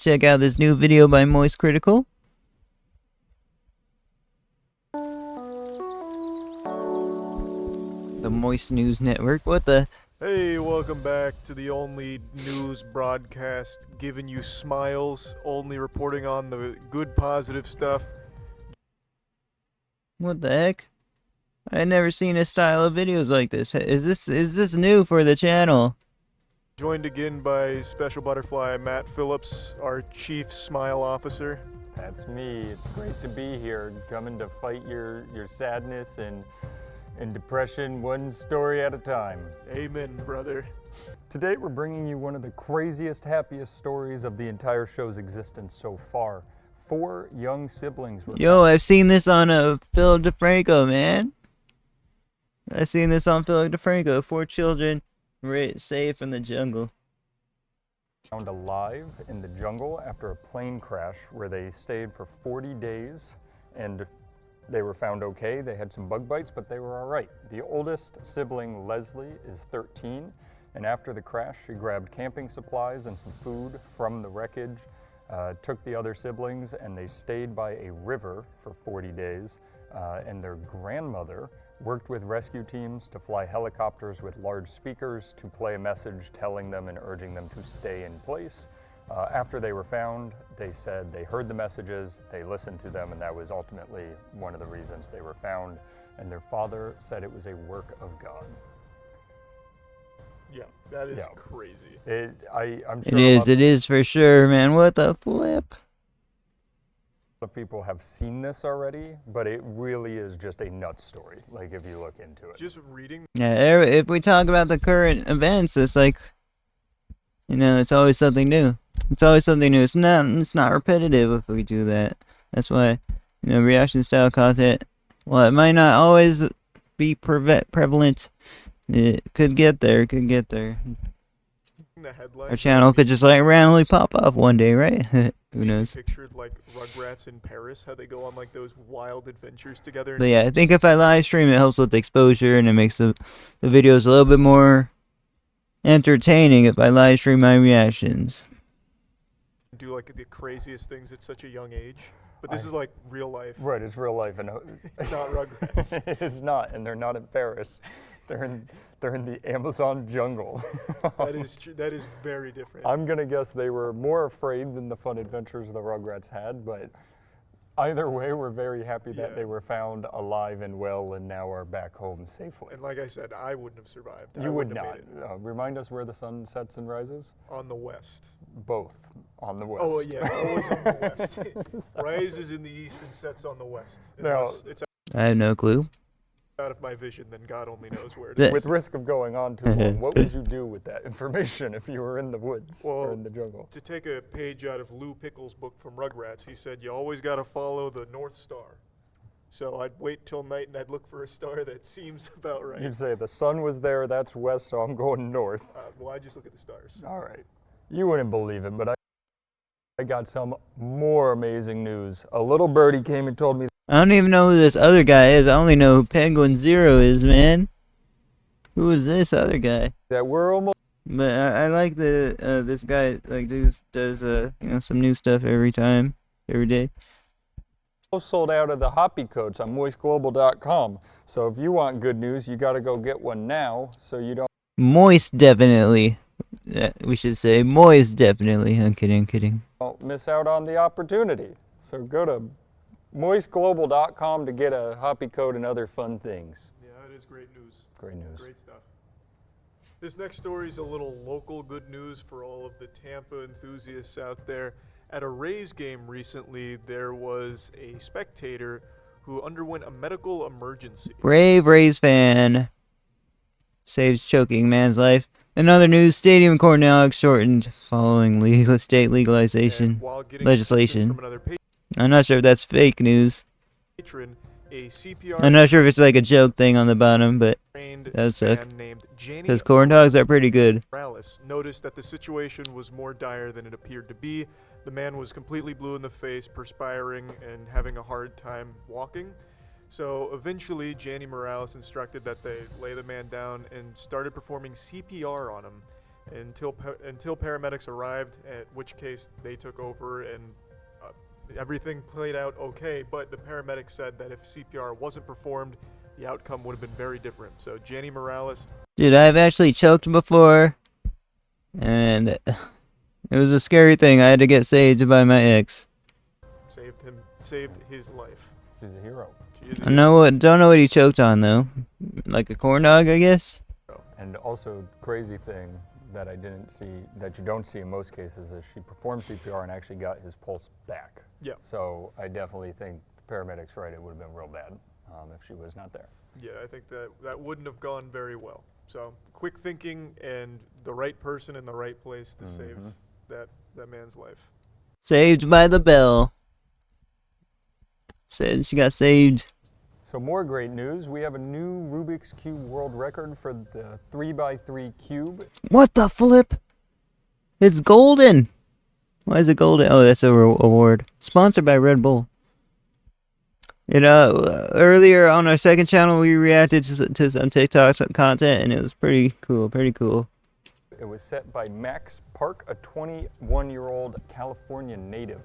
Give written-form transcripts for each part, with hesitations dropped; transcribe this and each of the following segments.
check out this new video by moistcritical. The Moist News Network. What the? Hey, welcome back to the only news broadcast giving you smiles, only reporting on the good positive stuff. What the heck? I never seen a style of videos like this. Is this new for the channel? Joined again by Special Butterfly Matt Phillips, our Chief Smile Officer. That's me. It's great to be here, coming to fight your sadness and depression one story at a time. Amen, brother. Today we're bringing you one of the craziest, happiest stories of the entire show's existence so far. 4 young siblings were Yo, I've seen this on Philip DeFranco, man. I've seen this on Philip DeFranco. 4 children saved from the jungle. found alive in the jungle after a plane crash where they stayed for 40 days and they were found okay. They had some bug bites, but they were all right. The oldest sibling, Leslie, is 13, and after the crash, she grabbed camping supplies and some food from the wreckage, took the other siblings, and they stayed by a river for 40 days, and their grandmother worked with rescue teams to fly helicopters with large speakers to play a message telling them and urging them to stay in place. After they were found, they said they heard the messages, they listened to them, and that was ultimately one of the reasons they were found. And their father said it was a work of God. Yeah, that is crazy. I'm sure It is for sure, man. What the flip? A lot of people have seen this already, but it really is just a nuts story, like if you look into it. Just reading. Yeah, if we talk about the current events, it's like, you know, it's always something new. It's always something new. It's not repetitive if we do that. That's why, you know, reaction style content, well, it might not always be prevalent. It could get there. The headlines. Our channel could just like randomly pop off one day, right? Who knows? Pictured like Rugrats in Paris, how they go on like those wild adventures together. But yeah, I think if I live stream, it helps with exposure and it makes the videos a little bit more entertaining if I live stream my reactions. Do like the craziest things at such a young age, but this is like real life. Right, it's real life, and It's not Rugrats. it is not, and they're not in Paris. They're in the Amazon jungle. That is true. That is very different. I'm gonna guess they were more afraid than the fun adventures the Rugrats had, but either way, we're very happy that they were found alive and well and now are back home safely. And like I said, I wouldn't have survived. You would not. Remind us where the sun sets and rises? On the west. Both on the west. Oh yeah, always on the west. Rises in the east and sets on the west. Unless it's I have no clue. out of my vision, then God only knows where it This- is. With risk of going on too long, what would you do with that information if you were in the woods or Well, in the jungle? To take a page out of Lou Pickle's book from Rugrats, he said, you always got to follow the North Star. So I'd wait till night and I'd look for a star that seems about right. You'd say the sun was there, that's west, so I'm going north. Well, I just look at the stars. All right. You wouldn't believe it, but I got some more amazing news. A little birdie came and told me. I don't even know who this other guy is. I only know who Penguin Zero is, man. Who is this other guy? That we're almost. But I like the this guy like does you know, some new stuff every day. Sold out of the hoppy coats on moistglobal.com. So if you want good news, you got to go get one now so you don't Moist definitely. We should say moist definitely. I'm kidding. miss out on the opportunity. So go to moistglobal.com to get a hoppy coat and other fun things. Yeah, that is great news. Great news. Great stuff. This next story is a little local good news for all of the Tampa enthusiasts out there. At a Rays game recently, there was a spectator who underwent a medical emergency. Brave Rays fan saves choking man's life. Another news: stadium Cornell shortened following state legalization And while getting legislation. assistance from another I'm not sure if that's fake news. patron, a CPR I'm not sure if it's like a joke thing on the bottom, but trained that would suck. fan named Jenny because corn dogs are pretty good. Morales noticed that the situation was more dire than it appeared to be. The man was completely blue in the face, perspiring, and having a hard time walking. So eventually, Jenny Morales instructed that they lay the man down and started performing CPR on him. until paramedics arrived, at which case they took over and everything played out okay. But the paramedics said that if CPR wasn't performed, the outcome would have been very different. So Jenny Morales, Dude, I've actually choked before, and it was a scary thing. I had to get saved by my ex. saved his life. She's a hero. She is a Don't know what he choked on though. Like a corn dog, I guess. hero. And also, crazy thing that I didn't see, that you don't see in most cases, is she performed CPR and actually got his pulse back. Yeah. So I definitely think the paramedics right, it would have been real bad if she was not there. Yeah, I think that wouldn't have gone very well. So quick thinking and the right person in the right place to save that man's life. Saved by the bell. Said she got saved. So more great news. We have a new Rubik's Cube world record for the 3x3 cube. What the flip? It's golden. Why is it golden? Oh, that's a award. Sponsored by Red Bull. Earlier on our second channel, we reacted to some TikTok content, and it was pretty cool. Pretty cool. It was set by Max Park, a 21-year-old California native.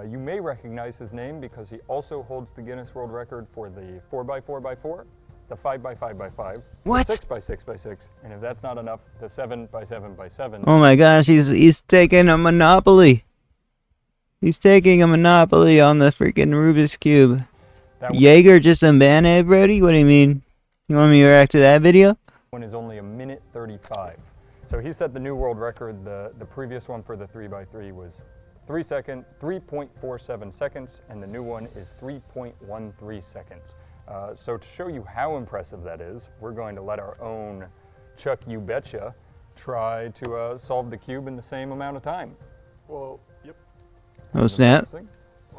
You may recognize his name because he also holds the Guinness World Record for the 4x4x4, the 5x5x5, What? the 6x6x6, and if that's not enough, the 7x7x7. Oh my gosh, he's taking a monopoly. He's taking a monopoly on the freaking Rubik's Cube. That Jaeger just unbanned everybody? What do you mean? You want me to react to that video? one is only a minute 35. So he set the new world record. The previous one for the 3x3 was 3.47 seconds, and the new one is 3.13 seconds. So to show you how impressive that is, we're going to let our own Chuck You Betcha try to solve the cube in the same amount of time. Well, yep. Oh snap.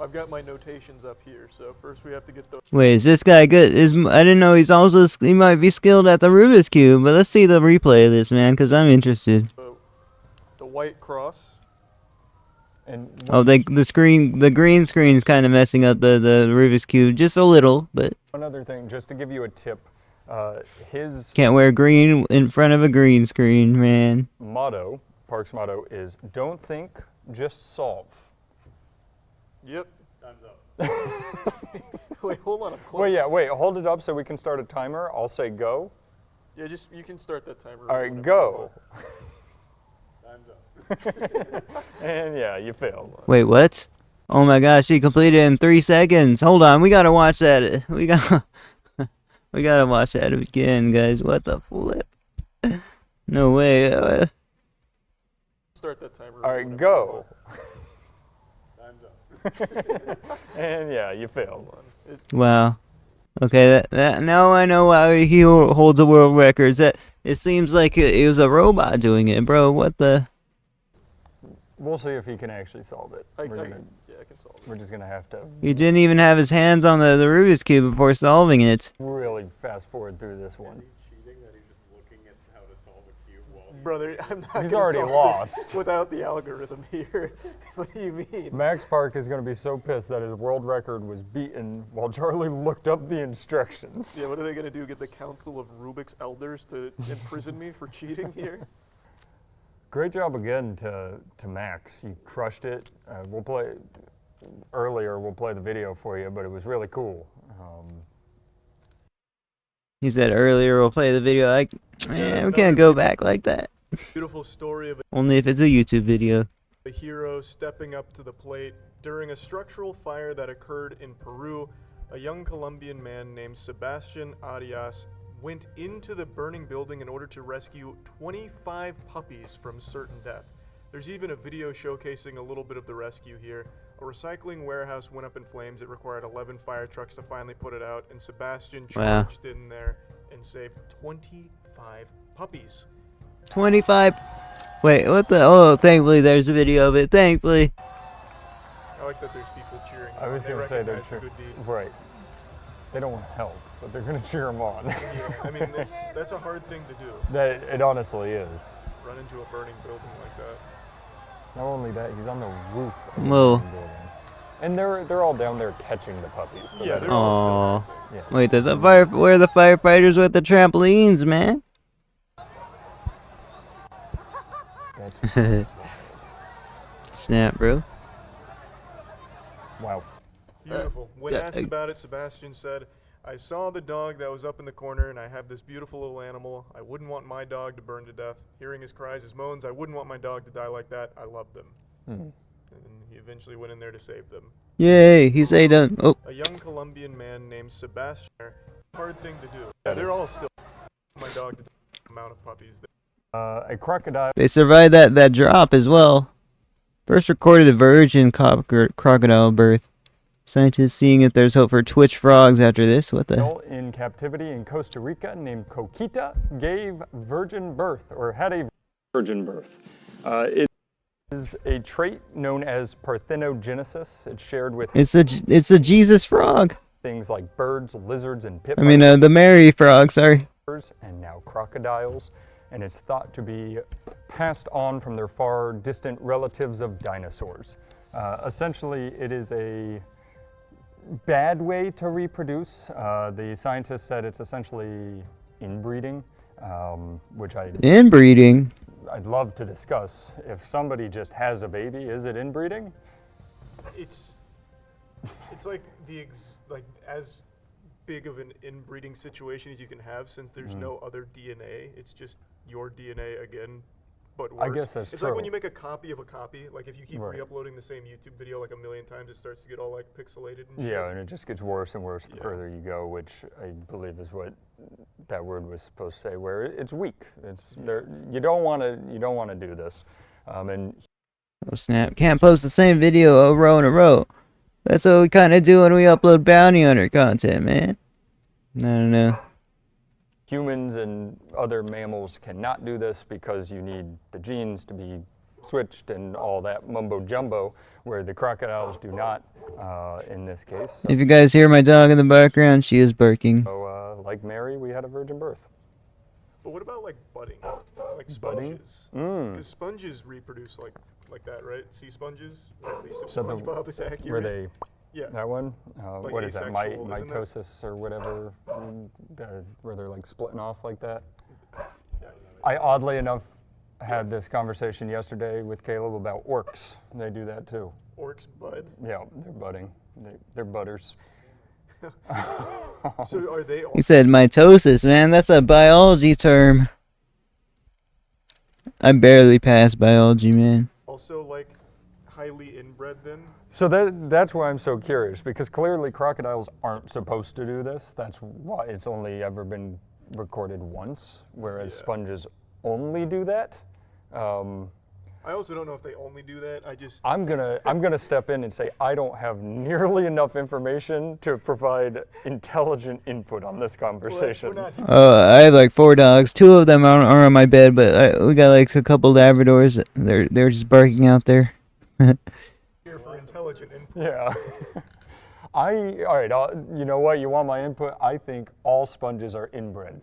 I've got my notations up here. So first we have to get those. Wait, is this guy good? I didn't know he might be skilled at the Rubik's Cube, but let's see the replay of this, man, because I'm interested. The white cross. And Oh, the green screen's kind of messing up the Rubik's Cube just a little, but one other thing, just to give you a tip, his can't wear green in front of a green screen, man. motto, Park's motto, is don't think, just solve. Yep. Time's up. Wait, hold on. I'm close. Wait, hold it up so we can start a timer. I'll say go. Yeah, you can start that timer. All right, go. Time's up. And yeah, you failed. Wait, what? Oh my gosh, he completed it in 3 seconds. Hold on, we gotta watch that. We gotta watch that again, guys. What the flip? No way. Start that timer. All right, go. Time's up. And yeah, you failed. Wow. Okay, that now I know why he holds the world records. That it seems like it was a robot doing it, bro. What the? We'll see if he can actually solve it. I can solve it. We're just gonna have to He didn't even have his hands on the Rubik's Cube before solving it. really fast forward through this one. Cheating that he's just looking at how to solve a cube while Brother, I'm not He's gonna already solve lost. this without the algorithm here. What do you mean? Max Park is gonna be so pissed that his world record was beaten while Charlie looked up the instructions. Yeah, what are they gonna do? Get the Council of Rubik's Elders to imprison me for cheating here? Great job again to Max. You crushed it. We'll play the video for you, but it was really cool. He said earlier we'll play the video. Man, we can't go back like that. Beautiful story of Only if it's a YouTube video. a hero stepping up to the plate during a structural fire that occurred in Peru. A young Colombian man named Sebastian Arias went into the burning building in order to rescue 25 puppies from certain death. There's even a video showcasing a little bit of the rescue here. A recycling warehouse went up in flames. It required 11 fire trucks to finally put it out, and Sebastian Wow. charged in there and saved 25 puppies. 25. Wait, what the? Oh, thankfully there's a video of it. Thankfully. I like that there's people cheering. I was They gonna say they're recognize the good deed. right. They don't want help, but they're gonna cheer him on. Yeah, I mean, that's a hard thing to do. That it honestly is. Run into a burning building like that. Not only that, he's on the roof of the Whoa. building, and they're all down there catching the puppies. So Yeah, that they're is- all Aww. still yeah. Wait, where are the firefighters with the trampolines, man? That's Snap, bro. wow. Beautiful. When yeah, asked about it, Sebastian said, I saw the dog that was up in the corner, and I have this beautiful little animal. I wouldn't want my dog to burn to death. Hearing his cries, his moans, I wouldn't want my dog to die like that. I love them. And he eventually went in there to save them. Yay, he say done. Oh, A young Colombian man named Sebastian. Hard thing to do. Yeah, they're all still. My dog, the amount of puppies. A crocodile they survived that drop as well. First recorded virgin crocodile birth. Scientists seeing if there's hope for Twitch frogs after this. What the? in captivity in Costa Rica named Coquita gave virgin birth, or had a virgin birth. It is a trait known as parthenogenesis. It's shared with It's a Jesus frog. things like birds, lizards, and pit I mean, the Mary frog. Sorry. vipers, and now crocodiles. And it's thought to be passed on from their far distant relatives of dinosaurs. Essentially, it is a bad way to reproduce. The scientists said it's essentially inbreeding, which Inbreeding. I'd love to discuss. If somebody just has a baby, is it inbreeding? It's like like as big of an inbreeding situation as you can have, since there's no other DNA. It's just your DNA again, but worse. I guess that's it's true. like when you make a copy of a copy. Like if you keep Right. re-uploading the same YouTube video like a million times, it starts to get all like pixelated and shit. Yeah, and it just gets worse and worse the Yeah. further you go, which I believe is what that word was supposed to say. Where it's weak. It's there. You don't want to do this. And Oh snap! Can't post the same video a row in a row. That's what we kind of do when we upload bounty hunter content, man. No. humans and other mammals cannot do this because you need the genes to be switched and all that mumbo jumbo, where the crocodiles do not in this case. If you guys hear my dog in the background, she is barking. So, like Mary, we had a virgin birth. But what about like budding, like Budding? sponges? Because sponges reproduce like that, right? Sea sponges, or at least if So the- SpongeBob is accurate. Were they Yeah. that one? Like What is that? asexual, isn't it? Mitosis or whatever? Where they're like splitting off like that. I oddly enough had this conversation yesterday with Caleb about orcs. They do that too. Orcs bud. Yeah, they're budding. They're butters. So are they? He said mitosis, man. That's a biology term. I barely passed biology, man. Also like highly inbred then? So that's why I'm so curious, because clearly crocodiles aren't supposed to do this. That's why it's only ever been recorded once, whereas sponges only do that. I also don't know if they only do that. I'm gonna step in and say I don't have nearly enough information to provide intelligent input on this conversation. I have like 4 dogs. 2 of them are on my bed, but we got like a couple Labradors. They're just barking out there. here for intelligent input. Yeah. All right. You know what? You want my input? I think all sponges are inbred.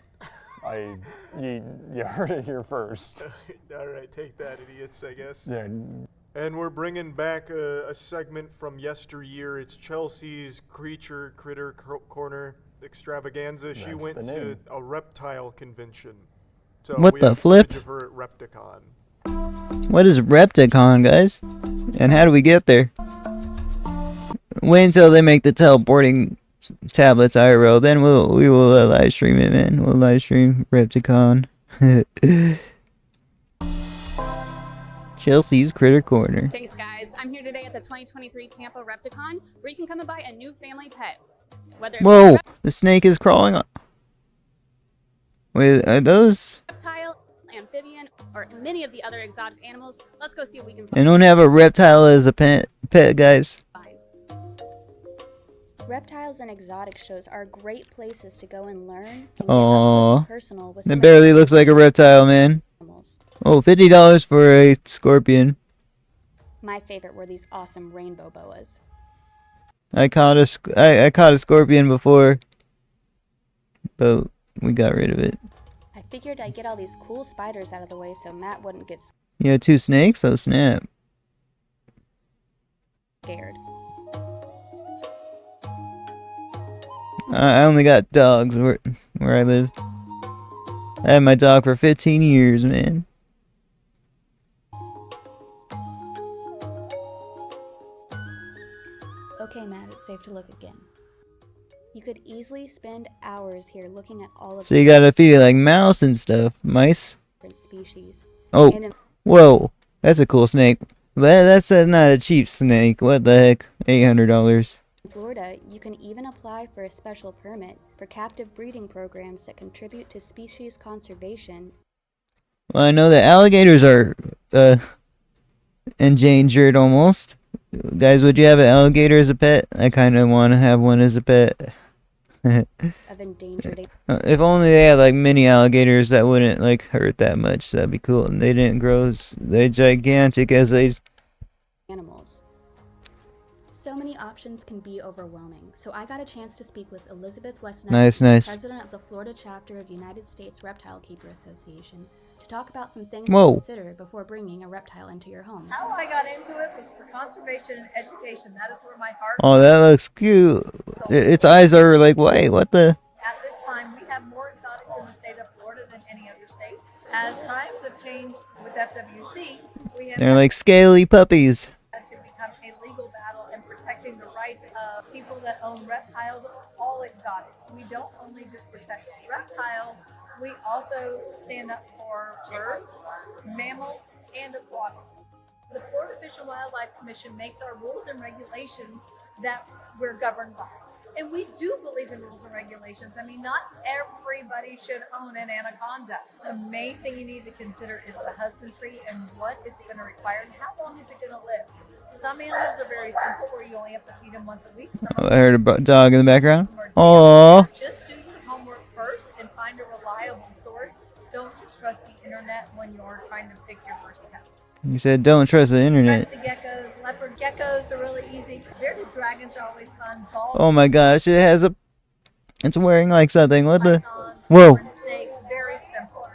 You heard it here first. All right, take that, idiots, I guess. Yeah. And we're bringing back a segment from yesteryear. It's Chelsea's Critter Corner extravaganza. She That's went the to name. a reptile convention. So What we the have flip? footage of her at Repticon. What is Repticon, guys? And how do we get there? Wait until they make the teleporting tablets IRL, then we will live stream it, man. We'll live stream Repticon. Chelsea's Critter Corner. Thanks, guys. I'm here today at the 2023 Tampa Repticon, where you can come and buy a new family pet. Whether it be a Whoa, the snake is crawling on. Wait, are those? reptile, amphibian, or many of the other exotic animals, let's go see what we can I don't have a reptile as a pet, guys. find. Reptiles and exotic shows are great places to go and learn and get Aww. up close and personal with It some barely looks like a reptile, man. animals. Oh, $50 for a scorpion. My favorite were these awesome rainbow boas. I caught a scorpion before, but we got rid of it. I figured I'd get all these cool spiders out of the way so Matt wouldn't get You had 2 snakes? Oh, snap. scared. I only got dogs where I live. I had my dog for 15 years, man. Okay, Matt, it's safe to look again. You could easily spend hours here looking at all of So you gotta feed it like mouse and stuff. Mice. different species. Oh, And in whoa. That's a cool snake. But that's not a cheap snake. What the heck? $800. Florida, you can even apply for a special permit for captive breeding programs that contribute to species conservation. Well, I know that alligators are endangered almost. Guys, would you have an alligator as a pet? I kind of want to have one as a pet. Of endangered If only they had like mini alligators that wouldn't like hurt that much. That'd be cool. And they didn't grow they gigantic as they. animals. So many options can be overwhelming, so I got a chance to speak with Elizabeth Weston, Nice. president of the Florida chapter of the United States Reptile Keeper Association, to talk about some things Whoa. to consider before bringing a reptile into your home. How I got into it was for conservation and education. That is where my heart Oh, that looks cute. Its eyes are like, wait, what the? at this time. We have more exotics in the state of Florida than any other state. As times have changed with FWC, we have They're like scaly puppies. had to become a legal battle in protecting the rights of people that own reptiles, all exotics. We don't only just protect reptiles, we also stand up for birds, mammals, and aquatics. The Florida Fish and Wildlife Commission makes our rules and regulations that we're governed by. And we do believe in rules and regulations. I mean, not everybody should own an anaconda. The main thing you need to consider is the husbandry and what is it going to require and how long is it going to live. Some animals are very simple where you only have to feed them once a week. Some of I heard a dog in the background. them are Oh, just do your homework first and find a reliable source. Don't just trust the internet when you're trying to pick your first pet. you said don't trust the internet. Crested geckos, leopard geckos are really easy. Bearded dragons are always fun. Bald Oh my gosh, it has a. It's wearing like something. What the? pythons, Whoa. horned snakes, very simple.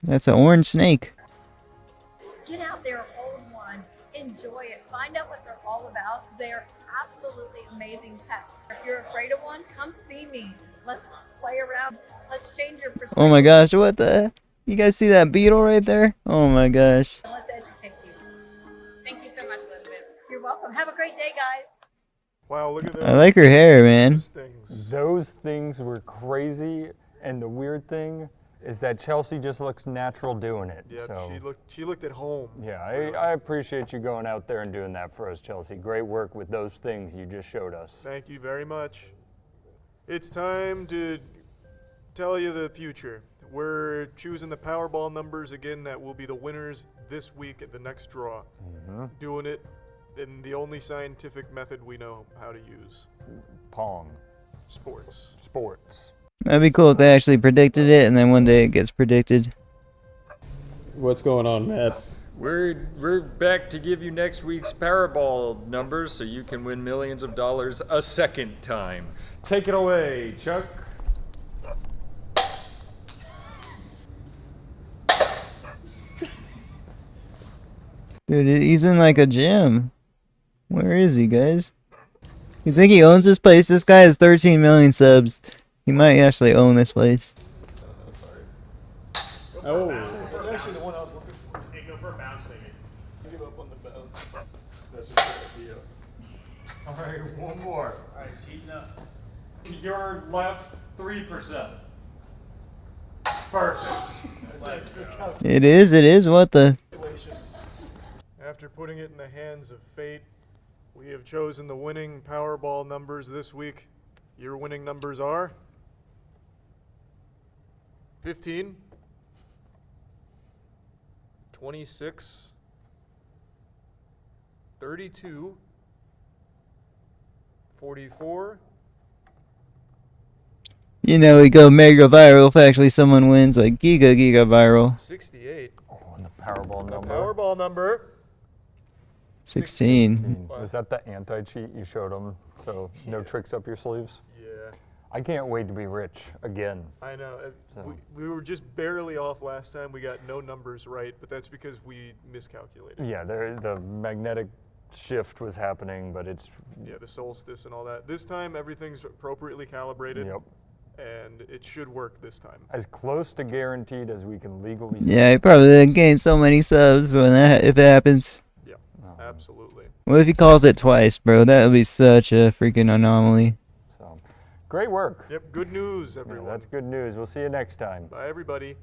That's an orange snake. Get out there, hold one, enjoy it, find out what they're all about. They are absolutely amazing pets. If you're afraid of one, come see me. Let's play around. Let's change your perspective. Oh my gosh, what the? You guys see that beetle right there? Oh my gosh. And let's educate you. Thank you so much, Elizabeth. You're welcome. Have a great day, guys. Wow, look at that. I like her hair, man. Those things. Those things were crazy, and the weird thing is that Chelsea just looks natural doing it. Yeah, so, she looked at home. yeah, I appreciate you going out there and doing that for us, Chelsea. Great work with those things you just showed us. Thank you very much. It's time to tell you the future. We're choosing the Powerball numbers again that will be the winners this week at the next draw. Doing it in the only scientific method we know how to use. Pong, Sports. sports. That'd be cool if they actually predicted it, and then one day it gets predicted. What's going on, Matt? We're back to give you next week's Powerball numbers so you can win millions of dollars a second time. Take it away, Chuck. Dude, he's in like a gym. Where is he, guys? You think he owns this place? This guy has 13 million subs. He might actually own this place. Oh, That's actually the one I was looking for. hey, go for a bounce, maybe. Give up on the bounce. That's a good idea. All right, one more. All right, cheating up. Your left 3%. Perfect. That's good It is. What the? calculations. After putting it in the hands of fate, we have chosen the winning Powerball numbers this week. Your winning numbers are 15, 26, 32, 44, You know, we go mega viral if actually someone wins, like giga viral. 68. Oh, and the Powerball number. Powerball number 16. Was that the anti-cheat you showed them? So no tricks up your sleeves? Yeah, I can't wait to be rich again. I know. So- We were just barely off last time. We got no numbers right, but that's because we miscalculated. Yeah, the magnetic shift was happening, but it's, Yeah, the solstice and all that. This time, everything's appropriately calibrated, yep, and it should work this time. as close to guaranteed as we can legally say. Yeah, he probably gained so many subs when if it happens. Oh, Absolutely. What if he calls it twice, bro? That would be such a freaking anomaly. So, great work. Yep, good news, Yeah, everyone. that's good news. We'll see you next time. Bye, everybody.